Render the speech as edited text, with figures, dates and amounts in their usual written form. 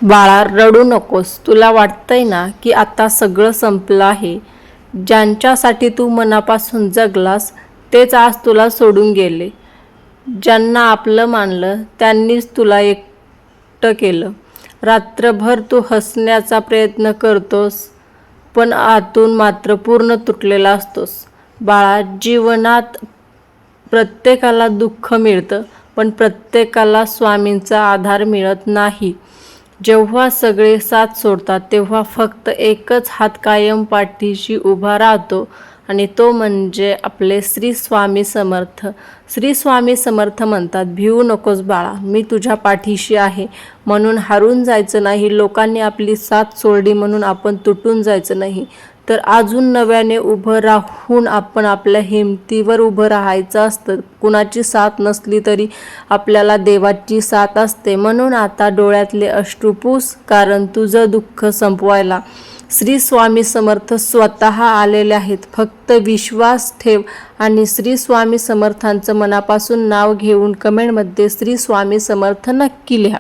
बाळा, रडू नकोस. तुला वाटतंय ना की आता सगळं संपलं आहे. ज्यांच्यासाठी तू मनापासून जगलास तेच आज तुला सोडून गेले. ज्यांना आपलं मानलं त्यांनीच तुला एकटं केलं. रात्रभर तू हसण्याचा प्रयत्न करतोस, पण आतून मात्र पूर्ण तुटलेला असतोस. बाळा, जीवनात प्रत्येकाला दुःख मिळतं, पण प्रत्येकाला स्वामींचा आधार मिळत नाही. जेव्हा सगळे साथ सोडतात तेव्हा फक्त एकच हात कायम पाठीशी उभा राहतो, आणि तो म्हणजे आपले श्री स्वामी समर्थ. श्री स्वामी समर्थ म्हणतात, भिवू नकोस बाळा, मी तुझ्या पाठीशी आहे. म्हणून हारून जायचं नाही. लोकांनी आपली साथ सोडली म्हणून आपण तुटून जायचं नाही, तर अजून नव्याने उभं राहून आपण आपल्या हिमतीवर उभं राहायचं असतं. कुणाची साथ नसली तरी आपल्याला देवाची साथ असते. म्हणून आता डोळ्यातले अश्रू पुस, कारण तुझं दुःख संपवायला श्री स्वामी समर्थ स्वतः आलेले आहेत. फक्त विश्वास ठेव आणि श्री स्वामी समर्थांचं मनापासून नाव घेऊन कमेंटमध्ये श्री स्वामी समर्थ नक्की लिहा.